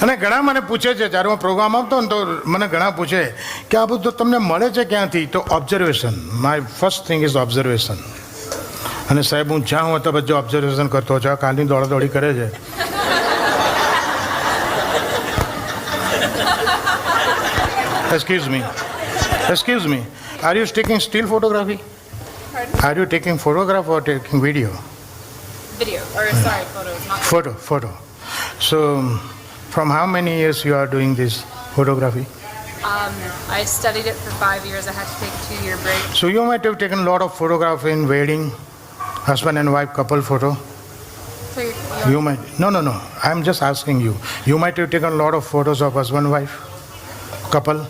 અને ઘણા મને પૂછે છે, જ્યારે હું પ્રોગ્રામ આપતો ને તો મને ઘણા પૂછે કે આ બધું તમને મળે છે ક્યાંથી? તો observation, my first thing is observation. અને સાહેબ હું જ્યાં હું તો બધું ઓબ્ઝર્વેશન કરતો છું. કાલની દોડાદોડી કરે છે. Excuse me. Are you taking still photography? Pardon? Are you taking photograph or taking video? Video, or sorry, photos, not Photo. So, from how many years you are doing this photography? I studied it for 5 years. I had to take a 2-year break. So you might have taken a lot of photograph in wedding, husband and wife couple photo. So You might. No. I'm just asking you. You might have taken a lot of photos of husband wife couple.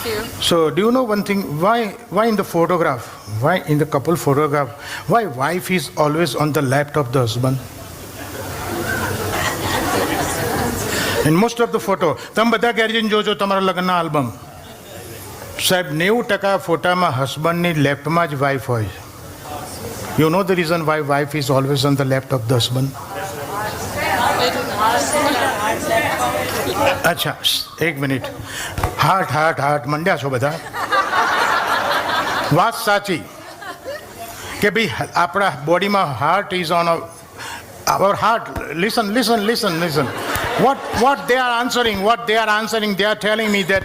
few. So do you know one thing? Why in the photograph? Why in the couple photograph? Why wife is always on the left of the husband? In most of the photo, તમે બધા ગેરજીન જોજો તમારા લગ્નના album, સાહેબ 90% ફોટામાં હસબન્ડની લેફ્ટમાં જ wife હોય. You know the reason why wife is always on the left of the husband? અચ્છા, એક મિનિટ. હાર્ટ મંડ્યા છો બધા. વાત સાચી કે ભાઈ આપણા બોડીમાં heart is on our heart. Listen. What they are answering, they are telling me that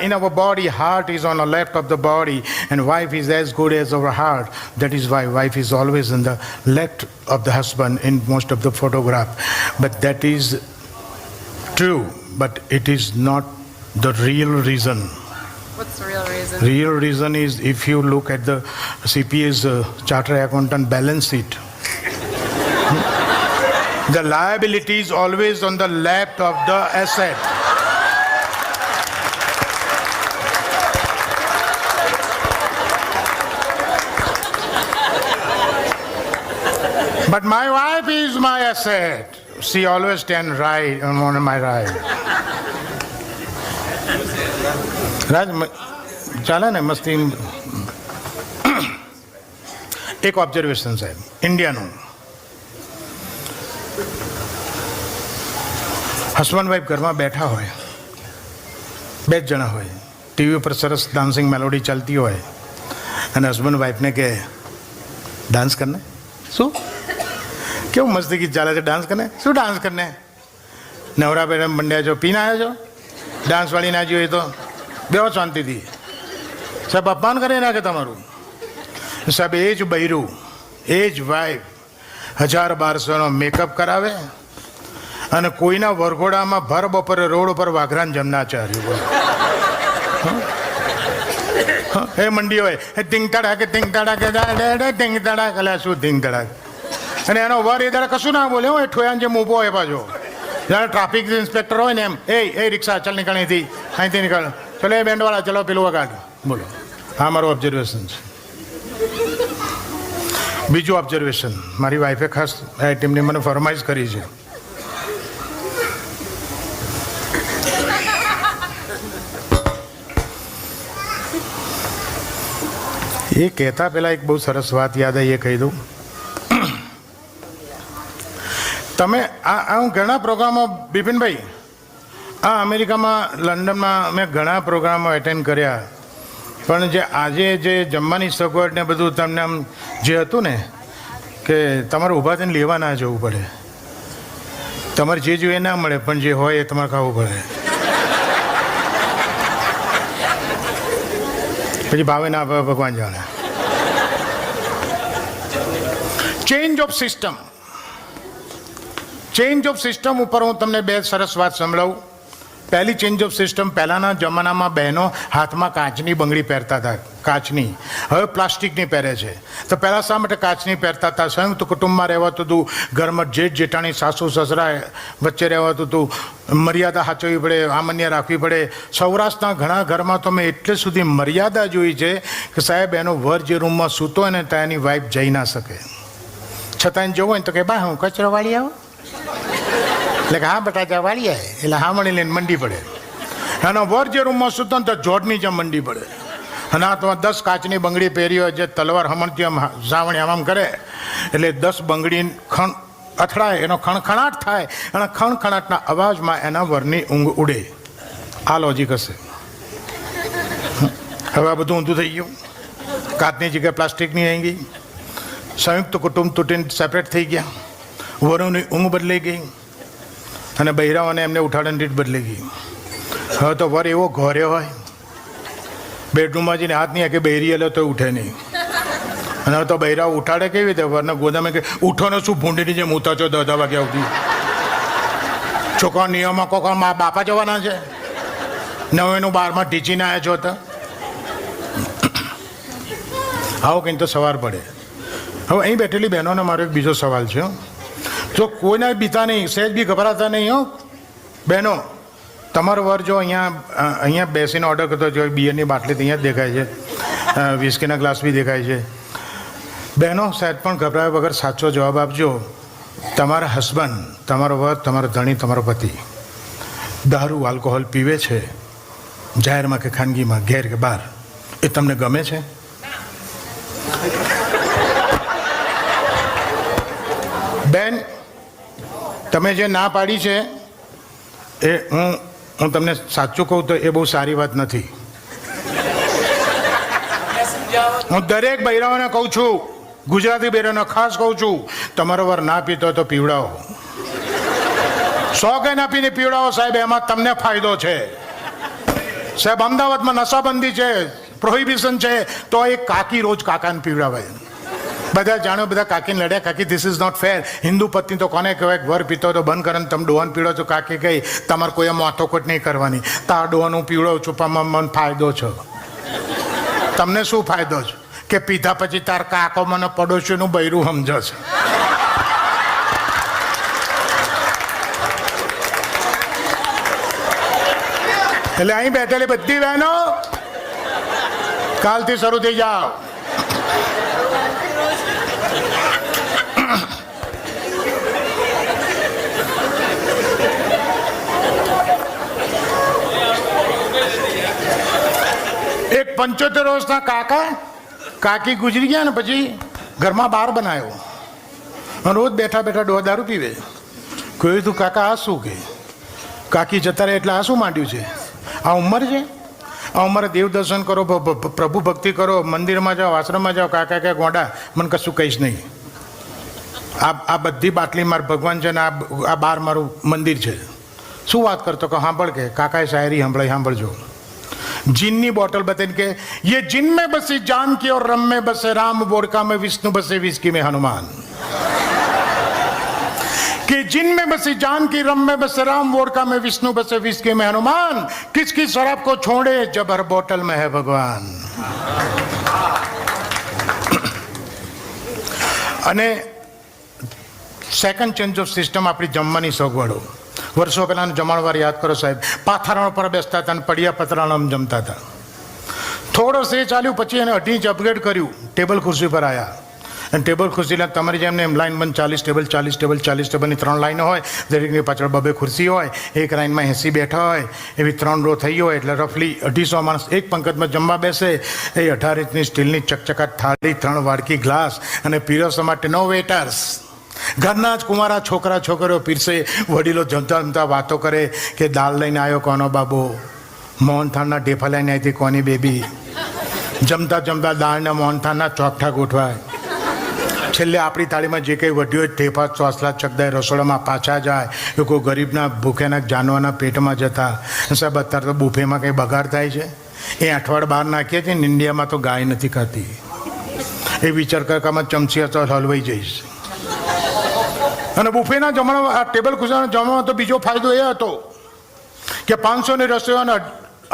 in our body, heart is on the left of the body and wife is as good as our heart. That is why wife is always in the left of the husband in most of the photograph. But that is true, but it is not the real reason. What's the real reason? Real reason is if you look at the CPA's chartered accountant balance sheet, the liability is always on the left of the asset. But my wife is my asset. She always stand right on my right. રાજ ચાલે ને મસ્તી. એક observation સાહેબ ઇન્ડિયાનું. Husband wife ઘરમાં બેઠા હોય, 2 જ જણા હોય, ટીવી ઉપર સરસ ડાન્સિંગ મેલોડી ચાલતી હોય અને હસબન્ડ વાઈફને કહે ડાન્સ કરને. શું કેવું મસ્તી ગીત ચાલે છે, ડાન્સ કરને. શું ડાન્સ કરને? નવરા પેડા મંડ્યા છો, પીને આવ્યા છો, ડાન્સવાળી ના જોઈએ તો બેહો શાંતિથી. સાહેબ અપમાન કરી નાખે તમારું. સાહેબ એ જ બૈરું, એ જ વાઈફ 1000-1200નો મેકઅપ કરાવે અને કોઈના વરઘોડામાં ભર બપોરે રોડ ઉપર વાઘરાન જમના ચાર્યું. એ મંડી હોય એ ટીંગ તડાકે ટીંગ તડાક એટલે શું ટીંગ તડાક. અને એનો વર એ દાડા કશું ના બોલે. એ ઠોયાન જેમ ઊભો હોય પાછો. જ્યારે ટ્રાફિક ઇન્સ્પેક્ટર હોય ને એમ, એ રિક્ષા ચાલ નીકળ અહીંથી નીકળ, ચલો એ બેન્ડવાળા ચલો પેલું વગાડ. બોલો, હા મારું ઓબ્ઝર્વેશન છે. બીજું ઓબ્ઝર્વેશન, મારી વાઈફે ખાસ ટીમની મને ફરમાઈશ કરી છે. એ કહેતા પહેલાં એક બહુ સરસ વાત યાદ આવી, એ કહી દઉં. તમે હું ઘણા પ્રોગ્રામો, બિપિનભાઈ, અમેરિકામાં લંડનમાં મેં ઘણા પ્રોગ્રામો એટેન્ડ કર્યા, પણ જે આજે જે જમવાની સગવડ ને બધું તમને આમ જે હતું ને કે તમારે ઊભા થઈને લેવા ના જવું પડે, તમારે જે જોઈએ ના મળે, પણ જે હોય એ તમારે ખાવું પડે. પછી ભાવે ના ભાવે ભગવાન જાણે. ચેન્જ ઓફ સિસ્ટમ ઉપર હું તમને 2 સરસ વાત સંભળાવું. પહેલી ચેન્જ ઓફ સિસ્ટમ, પહેલાંના જમાનામાં બહેનો હાથમાં કાચની બંગડી પહેરતા હતા, કાચની. હવે પ્લાસ્ટિકની પહેરે છે. તો પહેલાં શા માટે કાચની પહેરતા હતા? સંયુક્ત કુટુંબમાં રહેવાતું હતું, ઘરમાં જેઠ જેઠાણી સાસુ સસરા વચ્ચે રહેવાતું હતું, મર્યાદા સાચવવી પડે, આમન્ય રાખવી પડે. સૌરાષ્ટ્રના ઘણા ઘરમાં તો મેં એટલે સુધી મર્યાદા જોઈ છે કે સાહેબ એનો વર જે રૂમમાં સૂતો હોય ને ત્યાં એની વાઈફ જઈ ના શકે. છતાં જવું હોય ને તો કે બા હું કચરો વાળી આવો, એટલે કે હા બેટા ત્યાં વાળી આવે, એટલે હા મળી લઈને મંડી પડે. એનો વર જે રૂમમાં સૂતો ને તો જોડની જેમ મંડી પડે. અને આ તો 10 કાચની બંગડી પહેરી હોય, જે તલવાર હમણથી આમ સાવણી આમ કરે, એટલે 10 બંગડી અથડાય, એનો ખણખણાટ થાય અને ખણખણાટના અવાજમાં એના વરની ઊંઘ ઉડે. આ લોજિક હશે. હવે આ બધું ઊંધું થઈ ગયું. કાચની જગ્યાએ પ્લાસ્ટિકની આવી ગઈ. સંયુક્ત કુટુંબ તૂટીને સેપરેટ થઈ ગયા. વરુની ઊંઘ બદલાઈ ગઈ અને બૈરાઓને એમને ઉઠાડવાની રીત બદલાઈ ગઈ. હવે તો વર એવો ઘોર્યો હોય, બેડરૂમમાં જઈને હાથ નહીં કે બૈરી એલો તો ઉઠે નહીં. અને હવે તો બૈરાઓ ઉઠાડે કેવી રીતે? વરના ગોદામે કે ઉઠો ને શું ભૂંડીની જેમ ઉતા છો 10 વાગ્યા સુધી. છોકરા નિયમમાં કોકા મા બાપા જવાના છે. 9 12 ટીચીને આવ્યા છો તો આવો કંઈ તો સવાર પડે. હવે અહીં બેઠેલી બહેનોને મારો એક બીજો સવાલ છે. જો કોઈને બીતા નહીં, સહેજ બી ગભરાતા નહીં હો બહેનો. તમારો વર જો અહીંયા બેસીને ઓર્ડર કરતો જો બિયરની બાટલી તો અહીંયા જ દેખાય છે, વિસ્કીના ગ્લાસ બી દેખાય છે. બહેનો સહેજ પણ ગભરાયા વગર સાચો જવાબ આપજો. તમારા હસબન્ડ, તમારો વર, તમારો ધણી, તમારો પતિ દારૂ આલ્કોહોલ પીવે છે જાહેરમાં કે ખાનગીમાં, ઘેર કે બહાર, એ તમને ગમે છે? બેન, તમે જે ના પાડી છે એ હું તમને સાચું કહું તો એ બહુ સારી વાત નથી. હું દરેક બૈરાઓને કહું છું, ગુજરાતી બૈરાઓને ખાસ કહું છું, તમારો વર ના પીતો હોય તો પીવડાવો. 100 કે ના પીને પીવડાવો સાહેબ, એમાં તમને ફાયદો છે. સાહેબ અમદાવાદમાં નશાબંધી છે, પ્રોહિબિશન છે, તો એક કાકી રોજ કાકાને પીવડાવે. બધા જાણો, બધા કાકીને લડ્યા, કાકી this is not fair. Hindu પત્ની તો કોને કહેવાય? વર પીતો તો બંધ કરે ને તમે ડોહાને પીવડો છો. કાકી કહી તમારે કોઈ માથોકટ નહીં કરવાની. તાર ડોહાનું પીવડો છુપામાં મને ફાયદો છે. તમને શું ફાયદો છે કે પીધા પછી તાર કાકો મને પડોશીનું બૈરું સમજો છે. એટલે અહીં બેઠેલી બધી બહેનો કાલથી શરૂ થઈ જાઓ. એક 75 વર્ષના કાકી ગુજરી ગયા ને પછી ઘરમાં બાર બનાવ્યો. રોજ બેઠા બેઠા ડોહા દારૂ પીવે. કહ્યું તું કાકા આ શું? કે કાકી જતા રહે એટલે આ શું માંડ્યું છે? આ ઉંમર છે? આ ઉંમરે દેવ દર્શન કરો, પ્રભુ ભક્તિ કરો, મંદિરમાં જાઓ, આશ્રમમાં જાઓ. કાકા કે ગોડા મને કશું કહીશ નહીં. આ બધી બાટલી માર ભગવાન છે ને આ બાર મારું મંદિર છે. શું વાત કરતો? કે સાંભળ. કે કાકાએ શાયરી સાંભળજો. જીનની બોટલ બતાવીને કે ये जिन में बसी जान की और रम में बसे राम, वोडका में विष्णु बसे विस्की में हनुमान. कि जिन में बसी जान की, रम में बसे राम, वोडका में विष्णु बसे विस्की में हनुमान. किसकी शराब को छोड़े जब हर बोतल में है भगवान. અને સેકન્ડ ચેન્જ ઓફ સિસ્ટમ આપણી જમવાની સગવડો. વર્ષો પહેલાંનો જમણવાર યાદ કરો સાહેબ. પાથરણ પર બેસતા હતા અને પડિયા પતરાણામાં જમતા હતા. થોડો સે ચાલ્યું પછી એને 2.5 ઇંચ અપગ્રેડ કર્યું. ટેબલ ખુરશી પર આવ્યા. અને ટેબલ ખુરશી તમારી જેમ એમ લાઈન બંધ 40 ટેબલ 40 ટેબલ 40 ટેબલની 3 લાઈનો હોય. દરેકની પાછળ 2 ખુરશી હોય. એક લાઈનમાં 80 બેઠા હોય. એવી 3 રો થઈ હોય એટલે રફલી 250 માણસ એક પંક્તિમાં જમવા બેસે. એ 18 ઇંચની સ્ટીલની ચકચકાટ થાળી, 3 વાડકી ગ્લાસ અને પીરસવા માટે 9 વેટર્સ. ઘરના જ કુંવારા છોકરા છોકરીઓ પીરસે. વડીલો જમતા જમતા વાતો કરે કે દાળ લઈને આવ્યો કોનો બાબો, મોહનથાળના ઢેફા લઈને આવી હતી કોની બેબી. જમતા જમતા દાળના મોહનથાળના ચોકઠા ગોઠવાય. છેલ્લે આપણી થાળીમાં જે કંઈ વધ્યું હોય ઢેફા ચોસલા ચકદાય રસોડામાં પાછા જાય. એ કોઈ ગરીબના ભૂખ્યાના જાનવાના પેટમાં જતા. સાહેબ અત્યારે તો બુફેમાં કંઈ બગાડ થાય છે? એ અઠવાડ બહાર નાખીએ છીએ ને ઇન્ડિયામાં તો ગાય નથી ખાતી. એ વિચાર કરકામાં ચમચી તો હલવાઈ જઈશ. અને બુફેના જમણમાં, આ ટેબલ ખુરશીના જમવામાં તો બીજો ફાયદો એ હતો કે 500ની રસોઈઓને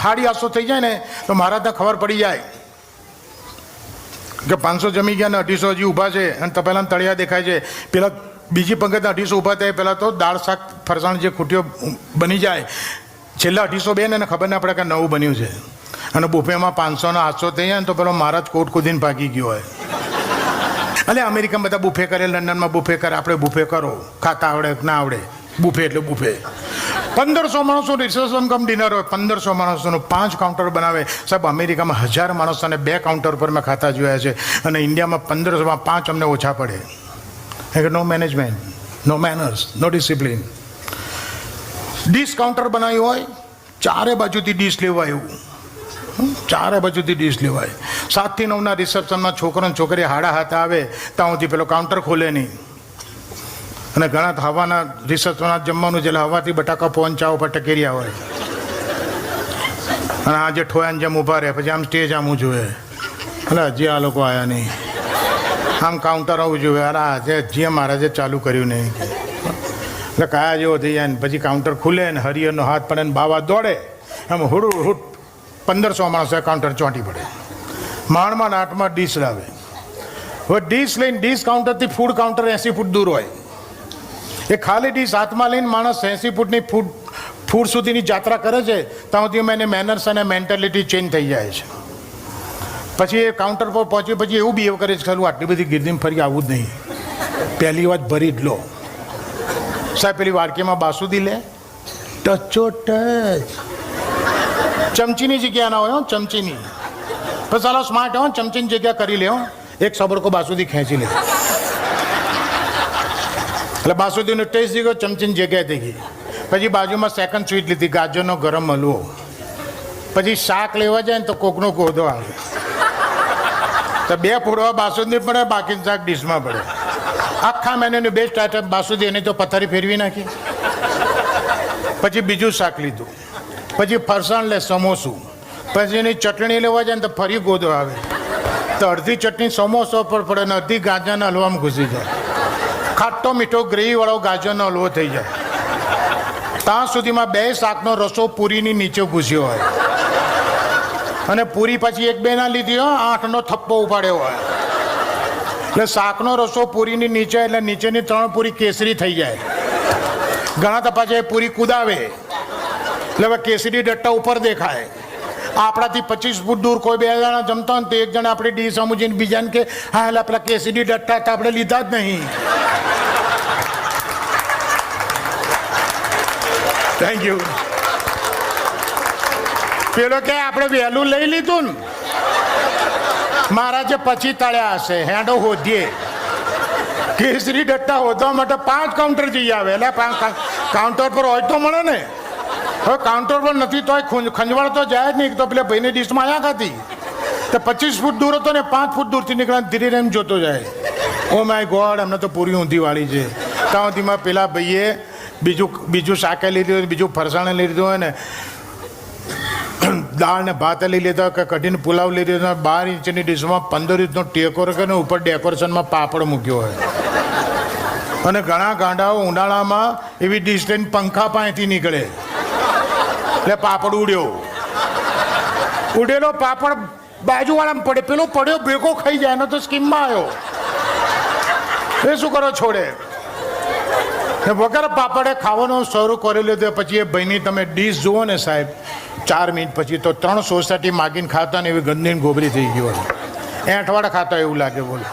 850 થઈ જાય ને તો મારા ત્યાં ખબર પડી જાય કે 500 જમી ગયા ને 250 હજી ઊભા છે અને તપેલાના તળિયા દેખાય છે. પેલા બીજી પંક્તિના 250 ઊભા થાય પહેલાં તો દાળ શાક ફરસાણ જે ખૂટીઓ બની જાય. છેલ્લા 250 બે ને ખબર ના પડે કે નવું બન્યું છે. અને બુફેમાં 500 ને 800 થઈ જાય ને તો પેલો મારા જ કોટ કૂદીને ભાગી ગયો હોય. એટલે અમેરિકામાં બધા બુફે કરે, લંડનમાં બુફે કરે. આપણે બુફે કરો, ખાતા આવડે ના આવડે, બુફે એટલે બુફે. 1500 માણસો રિસેપ્શન કમ ડિનર હોય. 1500 માણસોનું 5 કાઉન્ટર બનાવે. સાહેબ અમેરિકામાં 1000 માણસોને 2 કાઉન્ટર પર મેં ખાતા જોયા છે. અને ઇન્ડિયામાં 1500માં 5 અમને ઓછા પડે. નો મેનેજમેન્ટ, નો મેનર્સ, નો ડિસિપ્લિન. ડીશ કાઉન્ટર બનાવ્યું હોય, ચારે બાજુથી ડીશ લેવાય એવું, ચારે બાજુથી ડીશ લેવાય. 7 થી 9ના રિસેપ્શનમાં છોકરો ને છોકરી હાડા હાથ આવે ત્યાં સુધી પેલો કાઉન્ટર ખોલે નહીં. અને ઘણા હવાના રિસેપ્શનમાં જમવાનું છે એટલે હવાથી બટાકા પહોંચાવો પર ટકી રહ્યા હોય. અને આજે ઠોયાને જેમ ઊભા રહે, પછી આમ સ્ટેજ આમ જોઈએ, એટલે હજી આ લોકો આવ્યા નહીં. આમ કાઉન્ટર આવું જોઈએ, અરે આજે હજી મહારાજે ચાલુ કર્યું નહીં. એટલે કયા જેવો થઈ જાય ને પછી કાઉન્ટર ખુલે ને હરિયરનો હાથ પડે ને બાવા દોડે, એમ હુડું હુડ 1500 માણસો કાઉન્ટર ચોંટી પડે. માણમાં આઠમાં ડીશ લાવે. હવે ડીશ લઈને ડીશ કાઉન્ટરથી ફૂડ કાઉન્ટર 80 ફૂટ દૂર હોય. એ ખાલી ડીશ હાથમાં લઈને માણસ 80 ફૂટની ફૂડ સુધીની યાત્રા કરે છે ત્યાં સુધી એને મેનર્સ અને મેન્ટાલિટી ચેન્જ થઈ જાય છે. પછી એ કાઉન્ટર પર પહોંચી પછી એવું બિહેવ કરે છે, ચાલું આટલી બધી ગીરદીમાં ફરી આવું જ નહીં, પહેલી વાત ભરી જ લો. સાહેબ પેલી વાડકીમાં બાસુદી લે, ટચો ટચ, ચમચીની જગ્યા ના હોય, ચમચીની. પછી ચાલો સ્માર્ટ હો, ચમચીની જગ્યા કરી લે, એક સબડકો બાસુદી ખેંચી લે. એટલે બાસુદીનો ટેસ્ટ થઈ ગયો, ચમચીની જગ્યાએ થઈ ગઈ. પછી બાજુમાં સેકન્ડ સ્વીટ લીધી, ગાજરનો ગરમ હલવો. પછી શાક લેવા જાય ને તો કોકનો કોદો આવે, તો 2 ફોડવા બાસુદી પડે, બાકી શાક ડીશમાં પડે. આખા મેન્યુની બેસ્ટ આઈટમ બાસુદી, એની તો પથારી ફેરવી નાખી. પછી બીજું શાક લીધું, પછી ફરસાણ લે, સમોસું. પછી એની ચટણી લેવા જાય ને તો ફરી ગોદો આવે, તો અડધી ચટણી સમોસો પર પડે ને અડધી ગાજરના હલવામાં ઘૂસી જાય. ખાટો મીઠો ગ્રેવીવાળો ગાજરનો હલવો થઈ જાય. ત્યાં સુધીમાં 2 શાકનો રસો પૂરીની નીચે ઘૂસ્યો હોય, અને પૂરી પછી 1-2 ના લીધી હોય, 8નો થપ્પો ઉપાડ્યો હોય. એટલે શાકનો રસો પૂરીની નીચે, એટલે નીચેની 3 પૂરી કેસરી થઈ જાય. ઘણા તપા છે પૂરી કુદાવે, એટલે હવે કેસરી ડટ્ટા ઉપર દેખાય. આપણાથી 25 ફૂટ દૂર કોઈ 2 જણા જમતા હોય ને તો એક જણા આપણી ડીશ સમજીને બીજાને કે હા એટલે પેલા કેસરી ડટ્ટા તો આપણે લીધા જ નહીં. Thank you. પેલો કે આપણે વહેલું લઈ લીધું ને, મહારાજે પછી તળ્યા હશે, હેડો હોધીએ. કેસરી ડટ્ટા હોધવા માટે 5 કાઉન્ટર જઈ આવે, એટલે કાઉન્ટર પર હોય તો મળે ને. હવે કાઉન્ટર પર નથી તો ખંજવાળ તો જાય જ નહીં. તો પેલા ભાઈની ડીશમાં આવ્યા ખાતી તો 25 ફૂટ દૂર હતો ને 5 ફૂટ દૂરથી નીકળ્યા, ધીરે એમ જોતો જાય. ઓ માય ગોડ, એમને તો પૂરી ઊંધી વાળી છે. ત્યાં સુધીમાં પેલા ભાઈએ બીજું શાકે લીધું હોય, બીજું ફરસાણે લઈ લીધું હોય ને, દાળ ને ભાત લઈ લીધા કે કઢીને પુલાવ લઈ લીધો, 12 ઇંચની ડીશમાં 15 ઇંચનો ટેકો રાખે ને ઉપર ડેકોરેશનમાં પાપડ મૂક્યો હોય. અને ઘણા ગાંડાઓ ઉનાળામાં એવી ડીશ લઈને પંખા પાસેથી નીકળે, એટલે પાપડ ઉડેલો પાપડ બાજુવાળામાં પડે, પેલો પડ્યો ભેગો ખાઈ જાય, એનો તો સ્કીમમાં આવ્યો. એ શું કરો, છોડે. વગર પાપડે ખાવાનું શરૂ કરી લીધું. પછી એ ભાઈની તમે ડીશ જુઓ ને સાહેબ, 4 મિનિટ પછી તો 3 સોસાયટી માગીને ખાતા ને એવી ગંદીને ગોબરી થઈ ગઈ હોય, 8 વાળા ખાતા એવું લાગે બોલો.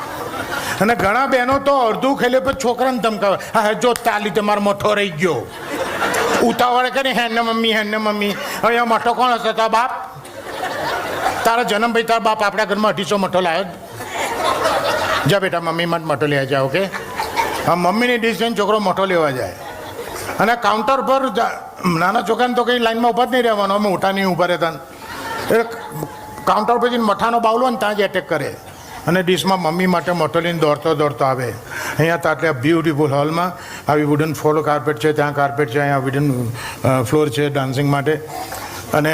અને ઘણા બહેનો તો અડધું ખેલે પછી છોકરાને ધમકાવે, હા જો તાલી તમારો મઠો રહી ગયો. ઉતાવળે કે હેને મમ્મી, અહીંયા મઠો કોણ હશે? તારા બાપ. તારા જન્મ ભાઈ તારા બાપ આપણા ઘરમાં 250 મઠો લાવ્યો. જા બેટા મમ્મી માટે મઠો લેવા જાય. ઓકે, હા મમ્મીની ડીશ લઈને છોકરો મઠો લેવા જાય. અને કાઉન્ટર પર નાના છોકરાને તો કંઈ લાઈનમાં ઊભા જ નહીં રહેવાનો, અમે ઉઠા નહીં ઊભા રહેતા. એ કાઉન્ટર પર જઈને મઠાનો બાવલો ને ત્યાં જ એટેક કરે, અને ડીશમાં મમ્મી માટે મઠો લઈને દોડતો આવે. અહીંયા તો આટલા બ્યુટીફુલ હોલમાં આવી વુડન ફ્લોર કાર્પેટ છે, ત્યાં કાર્પેટ છે, અહીંયા વુડન ફ્લોર છે ડાન્સિંગ માટે. અને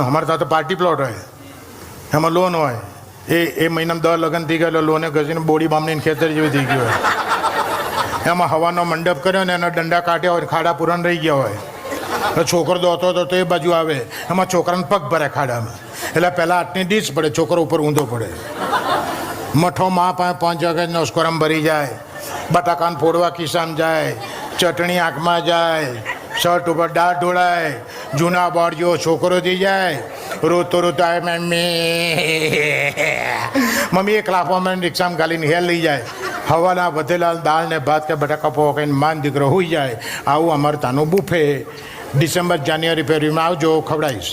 અમારે ત્યાં તો પાર્ટી પ્લોટ હોય, એમાં લોન હોય. એ મહિનામાં 10 લગ્ન થઈ ગયા, લોને ઘસીને બોડી બામણીને ખેતર જેવી થઈ ગઈ હોય. એમાં હવાનો મંડપ કર્યો ને એના દંડા કાઢ્યા હોય, ખાડા પુરાણ રહી ગયા હોય. છોકરો દોતો તો એ બાજુ આવે, એમાં છોકરાને પગ ભરે ખાડામાં. એટલે પહેલાં આટની ડીશ પડે, છોકરો ઉપર ઊંધો પડે. મઠો માં 5 વાગે નોસ્કોરમ ભરી જાય, બટાકાને ફોડવા ખિસ્સામાં જાય, ચટણી આંખમાં જાય, શર્ટ ઉપર દાળ ઢોળાય, જૂના બાળજો છોકરો થઈ જાય, રોતો આવે મમ્મી એક લાફવામાં રિક્ષામાં ગાલીને હેલ લઈ જાય. હવાના વધેલા દાળ ને ભાત કે બટાકા પૌવા ખાઈને માન દીકરો હોઈ જાય. આવું અમારે તાનું બુફે. ડિસેમ્બર જાન્યુઆરી ફેબ્રુઆરીમાં આવજો, ખવડાવીશ.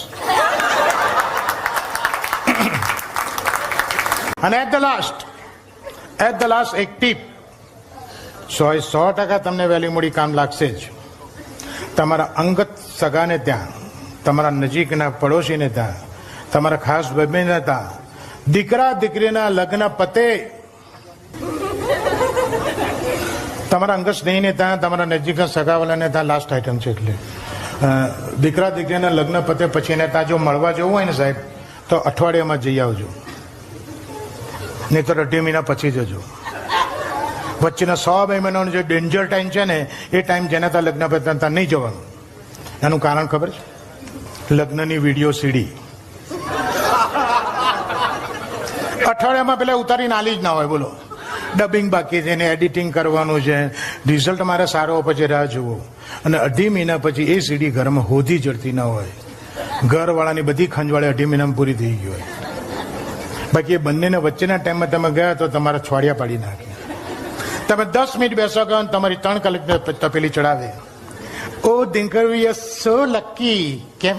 અને એટ ધ લાસ્ટ એક ટીપ, 100% તમને વહેલી મોડી કામ લાગશે જ. તમારા અંગત સગાને ત્યાં, તમારા નજીકના પડોશીને ત્યાં, તમારા ખાસ ભાઈને ત્યાં દીકરા દીકરીના લગ્ન પતે, તમારા અંગત સ્નેહીને ત્યાં, તમારા નજીકના સગાવાલાને ત્યાં લાસ્ટ આઈટમ છે. એટલે દીકરા દીકરીના લગ્ન પતે પછી એને ત્યાં જો મળવા જવું હોય ને સાહેબ, તો અઠવાડિયામાં જઈ આવજો, નહીં તો 2 મહિના પછી જજો. વચ્ચેના 100-2 મહિનાનો જે ડેન્જર ટાઈમ છે ને, એ ટાઈમ જેના ત્યાં લગ્ન પતે ત્યાં નહીં જવાનું. એનું કારણ ખબર છે? લગ્નની વિડીયો સીડી અઠવાડિયામાં પેલા ઉતારીને આલી જ ના હોય. બોલો, ડબિંગ બાકી છે ને એડિટિંગ કરવાનું છે, રિઝલ્ટ મારે સારો પછી રાહ જુઓ, અને 2.5 મહિના પછી એ સીડી ઘરમાં હોધી જડતી ના હોય. ઘરવાળાની બધી ખંજવાળે 2.5 મહિનામાં પૂરી થઈ ગઈ હોય. બાકી એ બંનેના વચ્ચેના ટાઈમમાં તમે ગયા તો તમારા છોડિયા પાડી નાખે. તમે 10 મિનિટ બેસો ગયો તમારી 3 કલાક તપેલી ચડાવે. ઓ દિનકર વી આર સો લકી. કેમ?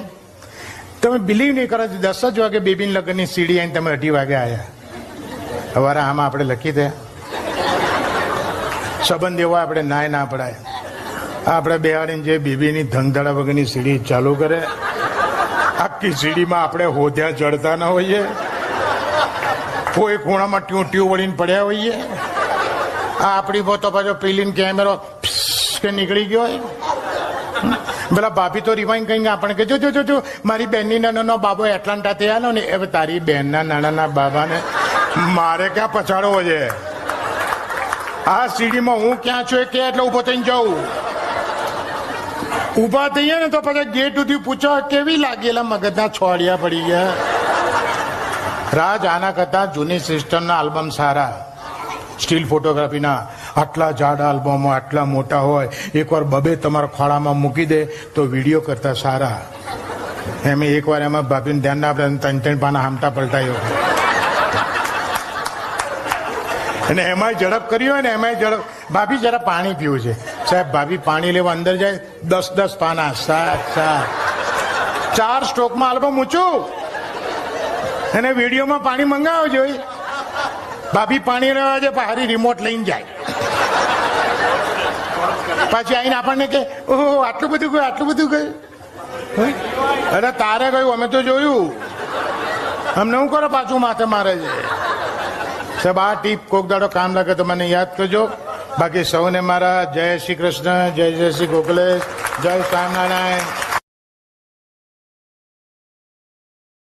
તમે બિલીવ નહીં કરો, 10 જ વાગે બેબીની લગ્નની સીડી આવીને તમે 2:30 વાગે આવ્યા. હવે આમાં આપણે લખી દે સંબંધ એવો આપણે નાય ના પડાય. આપણે બેહાડીને જે બેબીની ધંધડા વગરની સીડી ચાલુ કરે, આખી સીડીમાં આપણે હોદ્યા ચડતા ના હોઈએ, કોઈ ખૂણામાં ટ્યુ વળીને પડ્યા હોઈએ. આ આપણી પોતો પાછો પેલીને કેમેરો કે નીકળી ગયો હોય. પેલા ભાભી તો રિવાઇન્ડ કહીને આપણે કે જો મારી બેનની નાનાનો બાબો એટલાન્ટાથી આવ્યો ને, હવે તારી બેનના નાનાના બાબાને મારે ક્યાં પછાડવો છે? આ સીડીમાં હું ક્યાં છું એ કે એટલે ઊભો થઈને જાઉં. ઊભા થઈએ ને તો પછી ગેટ સુધી પૂછો કેવી લાગેલા મગજના છોડિયા પડી ગયા. રાજ, આના કરતા જૂની સિસ્ટમના આલ્બમ સારા. સ્ટીલ ફોટોગ્રાફીના આટલા જાડા આલ્બમો આટલા મોટા હોય, એકવાર 2 તમારા ખોળામાં મૂકી દે તો વિડીયો કરતા સારા. એમ એકવાર એમાં ભાભીને ધ્યાન ના આપણે 3 પાના હામટા પલટાયો, અને એમાંય ઝડપ કરી હોય ને, એમાંય ઝડપ. ભાભી જરા પાણી પીવું છે સાહેબ. ભાભી પાણી લેવા અંદર જાય, 10 પાના, 7 4 સ્ટ્રોકમાં આલ્બમ ઊંચું, અને વિડીયોમાં પાણી મંગાવો જોઈએ. ભાભી પાણી લેવા જાય, હારી રિમોટ લઈને જાય, પાછી આવીને આપણને કે ઓહો આટલું બધું ગયું. અરે તારે ગયું, અમે તો જોયું. અમને શું કરો પાછું માથે મારે છે સાહેબ. આ ટીપ કોક દાડો કામ લાગે તો મને યાદ કરજો. બાકી સૌને મારા જય શ્રી કૃષ્ણ, જય શ્રી ગોખલેશ, જય સ્વામિનારાયણ.